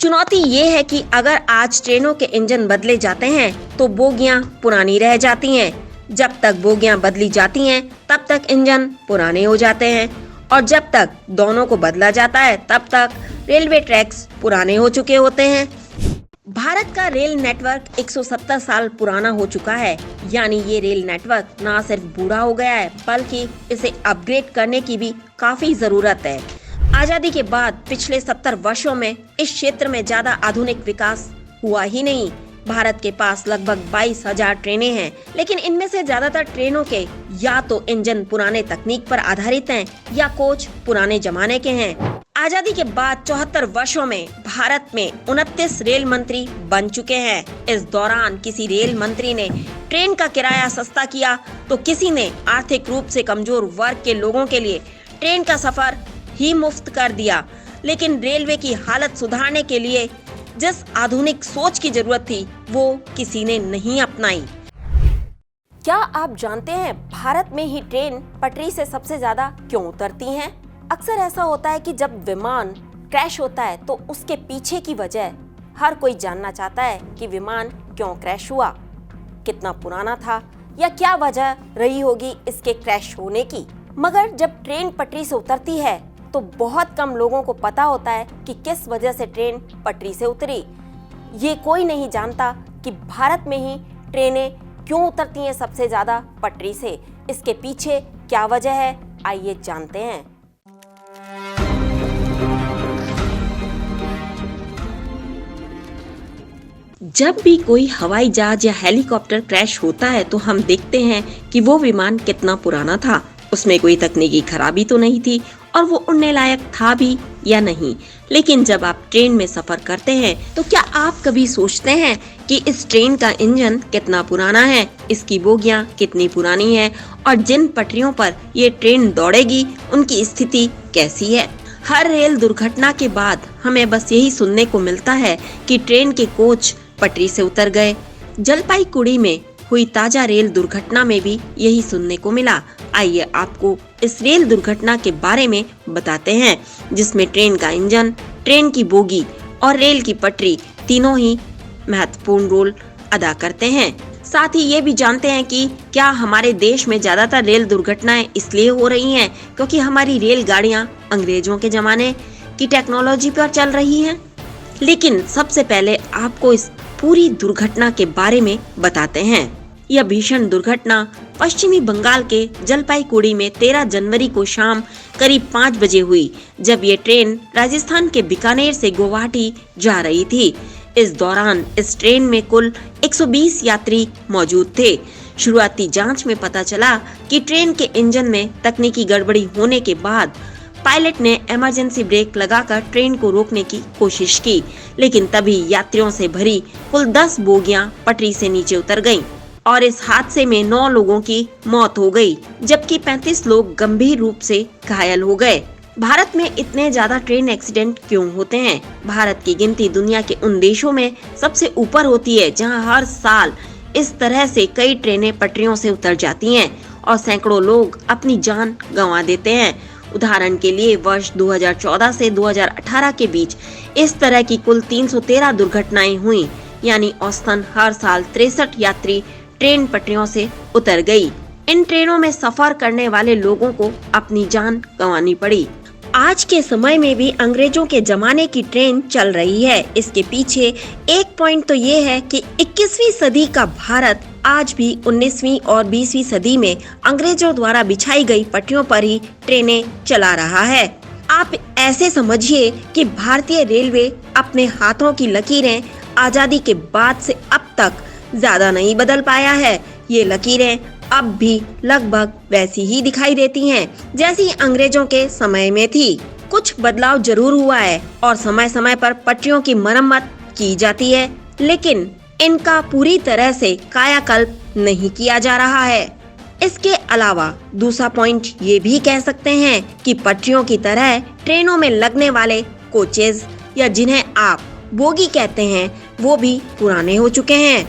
चुनौती ये है कि अगर आज ट्रेनों के इंजन बदले जाते हैं तो बोगियां पुरानी रह जाती हैं। जब तक बोगियां बदली जाती हैं तब तक इंजन पुराने हो जाते हैं और जब तक दोनों को बदला जाता है तब तक रेलवे ट्रैक्स पुराने हो चुके होते हैं। भारत का रेल नेटवर्क 170 साल पुराना हो चुका है, यानी ये रेल नेटवर्क न सिर्फ बूढ़ा हो गया है बल्कि इसे अपग्रेड करने की भी काफी जरूरत है। आजादी के बाद पिछले 70 वर्षों में इस क्षेत्र में ज्यादा आधुनिक विकास हुआ ही नहीं। भारत के पास लगभग 22,000 ट्रेनें हैं, लेकिन इनमें से ज्यादातर ट्रेनों के या तो इंजन पुराने तकनीक पर आधारित हैं या कोच पुराने जमाने के हैं। आजादी के बाद 74 वर्षों में भारत में 29 रेल मंत्री बन चुके हैं। इस दौरान किसी रेल मंत्री ने ट्रेन का किराया सस्ता किया तो किसी ने आर्थिक रूप से कमजोर वर्ग के लोगों के लिए ट्रेन का सफर ही मुफ्त कर दिया। लेकिन रेलवे की हालत सुधारने के लिए जिस आधुनिक सोच की जरूरत थी वो किसी ने नहीं अपनाई। क्या आप जानते हैं भारत में ही ट्रेन पटरी से सबसे ज्यादा क्यों उतरती हैं? अक्सर ऐसा होता है कि जब विमान क्रैश होता है तो उसके पीछे की वजह हर कोई जानना चाहता है कि विमान क्यों क्रैश हुआ, कितना पुराना था या क्या वजह रही होगी इसके क्रैश होने की। मगर जब ट्रेन पटरी से उतरती है तो बहुत कम लोगों को पता होता है कि किस वजह से ट्रेन पटरी से उतरी। ये कोई नहीं जानता कि भारत में ही ट्रेनें क्यों उतरती हैं सबसे ज्यादा पटरी से। इसके पीछे क्या वजह है, आइए जानते हैं। जब भी कोई हवाई जहाज या हेलीकॉप्टर क्रैश होता है तो हम देखते हैं कि वो विमान कितना पुराना था, उसमें कोई तकनीकी खराबी तो नहीं थी और वो उड़ने लायक था भी या नहीं। लेकिन जब आप ट्रेन में सफर करते हैं तो क्या आप कभी सोचते हैं कि इस ट्रेन का इंजन कितना पुराना है, इसकी बोगियां कितनी पुरानी है और जिन पटरियों पर ये ट्रेन दौड़ेगी उनकी स्थिति कैसी है? हर रेल दुर्घटना के बाद हमें बस यही सुनने को मिलता है कि ट्रेन के कोच पटरी से उतर गए। जलपाईगुड़ी में हुई ताजा रेल दुर्घटना में भी यही सुनने को मिला। आइए आपको इस रेल दुर्घटना के बारे में बताते हैं, जिसमें ट्रेन का इंजन, ट्रेन की बोगी और रेल की पटरी तीनों ही महत्वपूर्ण रोल अदा करते हैं। साथ ही ये भी जानते हैं कि क्या हमारे देश में ज्यादातर रेल दुर्घटनाएं इसलिए हो रही हैं क्योंकि हमारी रेलगाड़ियां अंग्रेजों के जमाने की टेक्नोलॉजी पर चल रही हैं। लेकिन सबसे पहले आपको इस पूरी दुर्घटना के बारे में बताते हैं। यह भीषण दुर्घटना पश्चिमी बंगाल के जलपाईगुड़ी में 13 जनवरी को शाम करीब 5 बजे हुई, जब ये ट्रेन राजस्थान के बीकानेर से गुवाहाटी जा रही थी। इस दौरान इस ट्रेन में कुल 120 यात्री मौजूद थे। शुरुआती जांच में पता चला कि ट्रेन के इंजन में तकनीकी गड़बड़ी होने के बाद पायलट ने इमरजेंसी ब्रेक लगाकर ट्रेन को रोकने की कोशिश की, लेकिन तभी यात्रियों से भरी कुल 10 बोगियां पटरी से नीचे उतर गईं और इस हादसे में 9 लोगों की मौत हो गई, जबकि 35 लोग गंभीर रूप से घायल हो गए। भारत में इतने ज्यादा ट्रेन एक्सीडेंट क्यों होते हैं? भारत की गिनती दुनिया के उन देशों में सबसे ऊपर होती है जहां हर साल इस तरह से कई ट्रेनें पटरियों से उतर जाती हैं और सैकड़ों लोग अपनी जान गंवा देते हैं। उदाहरण के लिए वर्ष 2014 से 2018 के बीच इस तरह की कुल 313 दुर्घटनाएं हुई, यानी औसतन हर साल 63 यात्री ट्रेन पटरियों से उतर गई। इन ट्रेनों में सफर करने वाले लोगों को अपनी जान गंवानी पड़ी। आज के समय में भी अंग्रेजों के जमाने की ट्रेन चल रही है। इसके पीछे एक पॉइंट तो ये है कि 21वीं सदी का भारत आज भी 19वीं और 20वीं सदी में अंग्रेजों द्वारा बिछाई गई पटरियों पर ही ट्रेनें चला रहा है। आप ऐसे समझिए कि भारतीय रेलवे अपने हाथों की लकीरें आजादी के बाद से अब तक ज्यादा नहीं बदल पाया है। ये लकीरें अब भी लगभग वैसी ही दिखाई देती हैं जैसी अंग्रेजों के समय में थी। कुछ बदलाव जरूर हुआ है और समय समय पर पटरियों की मरम्मत की जाती है, लेकिन इनका पूरी तरह से कायाकल्प नहीं किया जा रहा है। इसके अलावा दूसरा पॉइंट ये भी कह सकते हैं कि पटरियों की तरह ट्रेनों में लगने वाले कोचेज या जिन्हें आप बोगी कहते हैं वो भी पुराने हो चुके हैं।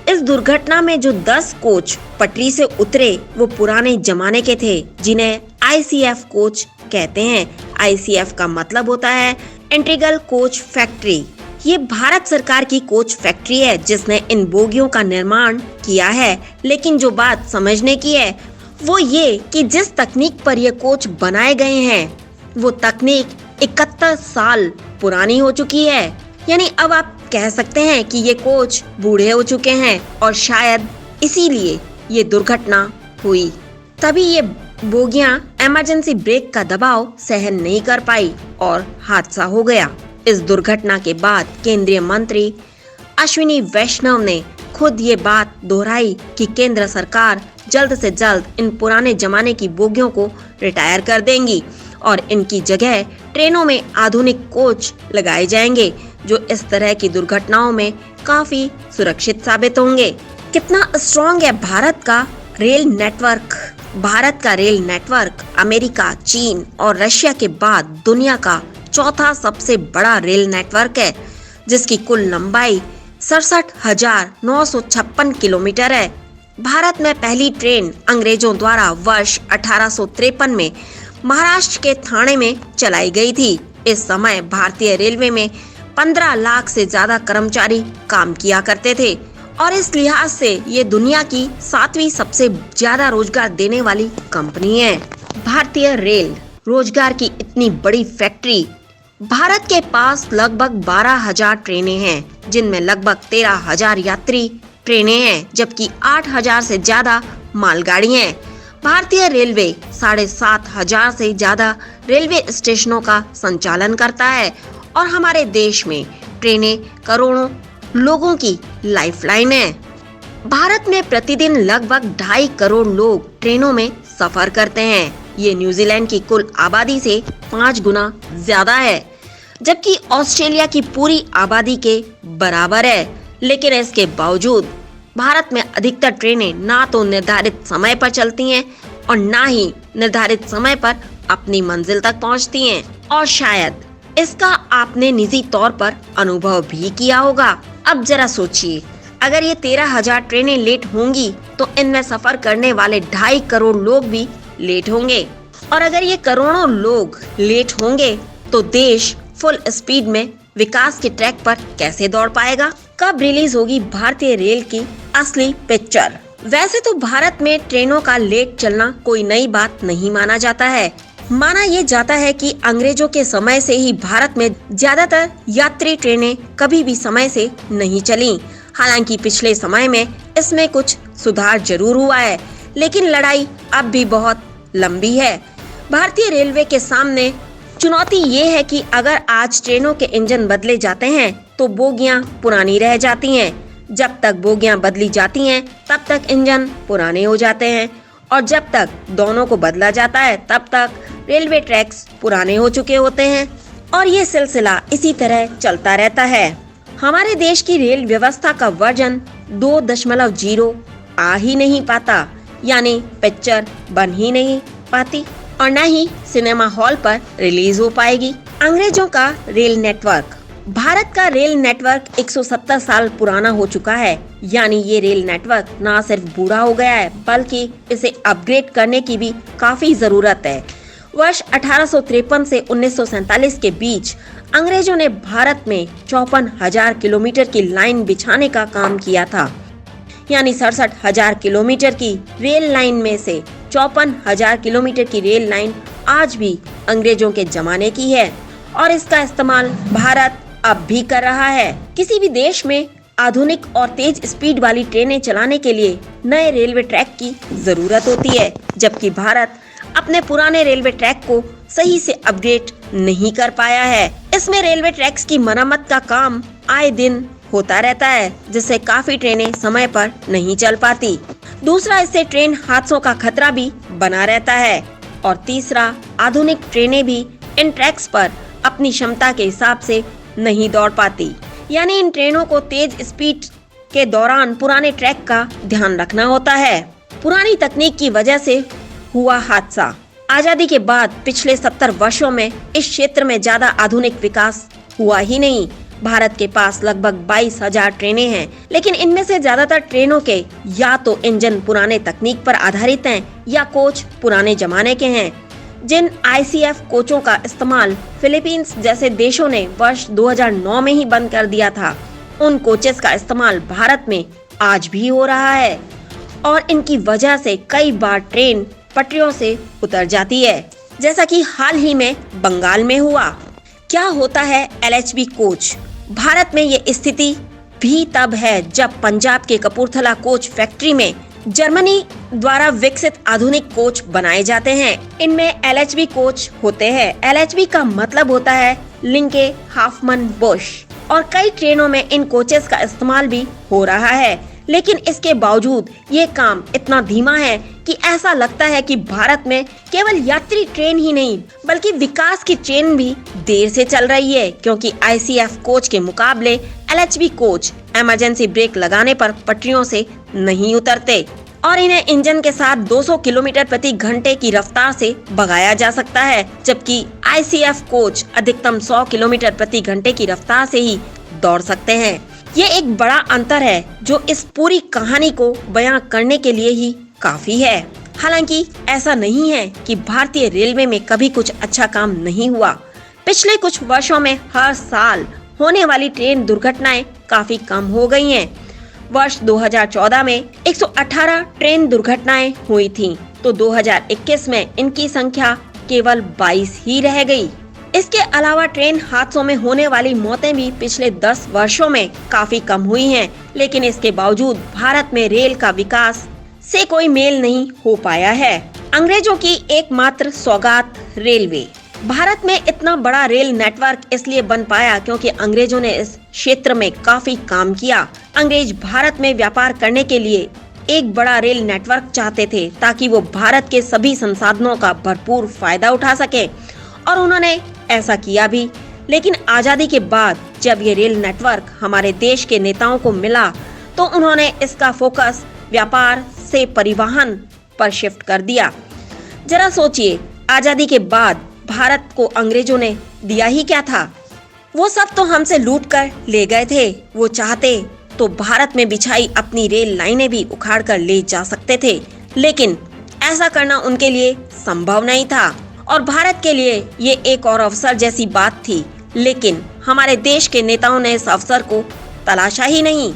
इस दुर्घटना में जो 10 कोच पटरी से उतरे वो पुराने जमाने के थे, जिन्हें ICF कोच कहते हैं। ICF का मतलब होता है इंटीग्रल कोच फैक्ट्री। ये भारत सरकार की कोच फैक्ट्री है जिसने इन बोगियों का निर्माण किया है। लेकिन जो बात समझने की है वो ये कि जिस तकनीक पर ये कोच बनाए गए हैं वो तकनीक 71 साल पुरानी हो चुकी है। यानी अब आप कह सकते हैं कि ये कोच बूढ़े हो चुके हैं और शायद इसीलिए ये दुर्घटना हुई। तभी ये बोगियां इमरजेंसी ब्रेक का दबाव सहन नहीं कर पाई और हादसा हो गया। इस दुर्घटना के बाद केंद्रीय मंत्री अश्विनी वैष्णव ने खुद ये बात दोहराई कि केंद्र सरकार जल्द से जल्द इन पुराने जमाने की बोगियों को रिटायर कर देंगी और इनकी जगह ट्रेनों में आधुनिक कोच लगाए जाएंगे जो इस तरह की दुर्घटनाओं में काफी सुरक्षित साबित होंगे। कितना स्ट्रॉन्ग है भारत का रेल नेटवर्क। भारत का रेल नेटवर्क अमेरिका, चीन और रशिया के बाद दुनिया का चौथा सबसे बड़ा रेल नेटवर्क है जिसकी कुल लंबाई 67,956 किलोमीटर है। भारत में पहली ट्रेन अंग्रेजों द्वारा वर्ष 1853 में महाराष्ट्र के ठाणे में चलाई गई थी। इस समय भारतीय रेलवे में 15 लाख से ज्यादा कर्मचारी काम किया करते थे और इस लिहाज से ये दुनिया की 7वीं सबसे ज्यादा रोजगार देने वाली कंपनी है। भारतीय रेल रोजगार की इतनी बड़ी फैक्ट्री। भारत के पास लगभग 12,000 ट्रेनें हैं जिनमें लगभग 13,000 यात्री ट्रेनें हैं जबकि 8,000 से ज्यादा मालगाड़ियां हैं। भारतीय रेलवे 7,500 से ज्यादा रेलवे स्टेशनों का संचालन करता है और हमारे देश में ट्रेनें करोड़ों लोगों की लाइफलाइन है। भारत में प्रतिदिन लगभग 2.5 करोड़ लोग ट्रेनों में सफर करते हैं। ये न्यूजीलैंड की कुल आबादी से 5 गुना ज्यादा है जबकि ऑस्ट्रेलिया की पूरी आबादी के बराबर है। लेकिन इसके बावजूद भारत में अधिकतर ट्रेनें ना तो निर्धारित समय पर चलती हैं और ना ही निर्धारित समय पर अपनी मंजिल तक पहुंचती हैं। और शायद इसका आपने निजी तौर पर अनुभव भी किया होगा। अब जरा सोचिए, अगर ये 13,000 ट्रेनें लेट होंगी तो इनमें सफर करने वाले 2.5 करोड़ लोग भी लेट होंगे और अगर ये करोड़ों लोग लेट होंगे तो देश फुल स्पीड में विकास के ट्रैक पर कैसे दौड़ पाएगा। कब रिलीज होगी भारतीय रेल की असली पिक्चर। वैसे तो भारत में ट्रेनों का लेट चलना कोई नई बात नहीं माना जाता है। माना ये जाता है कि अंग्रेजों के समय से ही भारत में ज्यादातर यात्री ट्रेनें कभी भी समय से नहीं चली। हालांकि पिछले समय में इसमें कुछ सुधार जरूर हुआ है लेकिन लड़ाई अब भी बहुत लंबी है। भारतीय रेलवे के सामने चुनौती ये है कि अगर आज ट्रेनों के इंजन बदले जाते हैं तो बोगियां पुरानी रह जाती हैं। जब तक बोगियां बदली जाती हैं तब तक इंजन पुराने हो जाते हैं और जब तक दोनों को बदला जाता है तब तक रेलवे ट्रैक्स पुराने हो चुके होते हैं और ये सिलसिला इसी तरह चलता रहता है। हमारे देश की रेल व्यवस्था का वर्जन 2.0 आ ही नहीं पाता, यानी पिक्चर बन ही नहीं पाती और न ही सिनेमा हॉल पर रिलीज हो पाएगी। अंग्रेजों का रेल नेटवर्क। भारत का रेल नेटवर्क 170 साल पुराना हो चुका है, यानी ये रेल नेटवर्क न सिर्फ बूढ़ा हो गया है बल्कि इसे अपग्रेड करने की भी काफी जरूरत है। वर्ष 1853 से 1947 के बीच अंग्रेजों ने भारत में 54,000 किलोमीटर की लाइन बिछाने का काम किया था, यानी 67,000 किलोमीटर की रेल लाइन में से 54,000 किलोमीटर की रेल लाइन आज भी अंग्रेजों के जमाने की है और इसका इस्तेमाल भारत अब भी कर रहा है। किसी भी देश में आधुनिक और तेज स्पीड वाली ट्रेनें चलाने के लिए नए रेलवे ट्रैक की जरूरत होती है, जबकि भारत अपने पुराने रेलवे ट्रैक को सही से अपडेट नहीं कर पाया है। इसमें रेलवे ट्रैक्स की मरम्मत का काम आए दिन होता रहता है जिससे काफी ट्रेनें समय पर नहीं चल पाती। दूसरा, इससे ट्रेन हादसों का खतरा भी बना रहता है और तीसरा, आधुनिक ट्रेनें भी इन ट्रैक्स पर अपनी क्षमता के हिसाब से नहीं दौड़ पाती, यानी इन ट्रेनों को तेज स्पीड के दौरान पुराने ट्रैक का ध्यान रखना होता है। पुरानी तकनीक की वजह से हुआ हादसा। आजादी के बाद पिछले 70 वर्षों में इस क्षेत्र में ज्यादा आधुनिक विकास हुआ ही नहीं। भारत के पास लगभग 22,000 ट्रेनें हैं, लेकिन इनमें से ज्यादातर ट्रेनों के या तो इंजन पुराने तकनीक पर आधारित हैं या कोच पुराने जमाने के हैं। जिन ICF कोचों का इस्तेमाल फिलीपींस जैसे देशों ने वर्ष 2009 में ही बंद कर दिया था, उन कोचेस का इस्तेमाल भारत में आज भी हो रहा है और इनकी वजह से कई बार ट्रेन पटरियों से उतर जाती है, जैसा कि हाल ही में बंगाल में हुआ। क्या होता है LHB कोच? भारत में ये स्थिति भी तब है जब पंजाब के कपूरथला कोच फैक्ट्री में जर्मनी द्वारा विकसित आधुनिक कोच बनाए जाते हैं। इनमें LHB कोच होते हैं। LHB का मतलब होता है लिंके हाफमन बुश और कई ट्रेनों में इन कोचेस का इस्तेमाल भी हो रहा है, लेकिन इसके बावजूद ये काम इतना धीमा है कि ऐसा लगता है कि भारत में केवल यात्री ट्रेन ही नहीं बल्कि विकास की ट्रेन भी देर से चल रही है, क्योंकि ICF कोच के मुकाबले LHB कोच इमरजेंसी ब्रेक लगाने पर पटरियों से नहीं उतरते और इन्हें इंजन के साथ 200 किलोमीटर प्रति घंटे की रफ्तार से भगाया जा सकता है, जबकि ICF कोच अधिकतम 100 किलोमीटर प्रति घंटे की रफ्तार से ही दौड़ सकते हैं। ये एक बड़ा अंतर है जो इस पूरी कहानी को बयां करने के लिए ही काफी है। हालांकि ऐसा नहीं है कि भारतीय रेलवे में कभी कुछ अच्छा काम नहीं हुआ। पिछले कुछ वर्षों में हर साल होने वाली ट्रेन दुर्घटनाएं काफी कम हो गई हैं। वर्ष 2014 में 118 ट्रेन दुर्घटनाएं हुई थीं, तो 2021 में इनकी संख्या केवल 22 ही रह गई। इसके अलावा ट्रेन हादसों में होने वाली मौतें भी पिछले 10 वर्षों में काफी कम हुई हैं, लेकिन इसके बावजूद भारत में रेल का विकास से कोई मेल नहीं हो पाया है। अंग्रेजों की एकमात्र सौगात रेलवे। भारत में इतना बड़ा रेल नेटवर्क इसलिए बन पाया क्योंकि अंग्रेजों ने इस क्षेत्र में काफी काम किया। अंग्रेज भारत में व्यापार करने के लिए एक बड़ा रेल नेटवर्क चाहते थे ताकि वो भारत के सभी संसाधनों का भरपूर फायदा उठा सके और उन्होंने ऐसा किया भी। लेकिन आजादी के बाद जब ये रेल नेटवर्क हमारे देश के नेताओं को मिला तो उन्होंने इसका फोकस व्यापार से परिवहन पर शिफ्ट कर दिया। जरा सोचिए, आजादी के बाद भारत को अंग्रेजों ने दिया ही क्या था? वो सब तो हमसे लूट कर ले गए थे। वो चाहते तो भारत में बिछाई अपनी रेल लाइनें भी उखाड़ कर ले जा सकते थे, लेकिन ऐसा करना उनके लिए संभव नहीं था और भारत के लिए ये एक और अवसर जैसी बात थी। लेकिन हमारे देश के नेताओं ने इस अवसर को तलाशा ही नहीं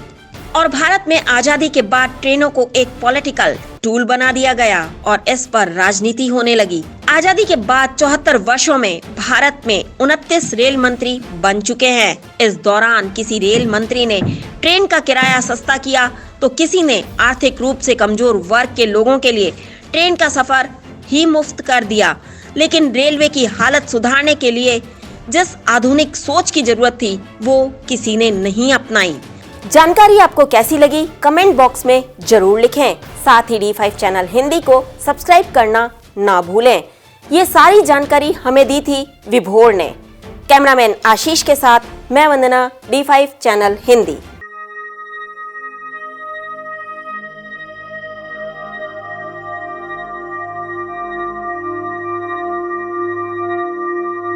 और भारत में आजादी के बाद ट्रेनों को एक पॉलिटिकल टूल बना दिया गया और इस पर राजनीति होने लगी। आजादी के बाद 74 वर्षों में भारत में 29 रेल मंत्री बन चुके हैं। इस दौरान किसी रेल मंत्री ने ट्रेन का किराया सस्ता किया तो किसी ने आर्थिक रूप से कमजोर वर्ग के लोगों के लिए ट्रेन का सफर ही मुफ्त कर दिया। लेकिन रेलवे की हालत सुधारने के लिए जिस आधुनिक सोच की जरूरत थी वो किसी ने नहीं अपनाई। जानकारी आपको कैसी लगी कमेंट बॉक्स में जरूर लिखें। साथ ही D5 चैनल हिंदी को सब्सक्राइब करना ना भूलें। ये सारी जानकारी हमें दी थी विभोर ने। कैमरामैन आशीष के साथ मैं वंदना, D5 चैनल हिंदी।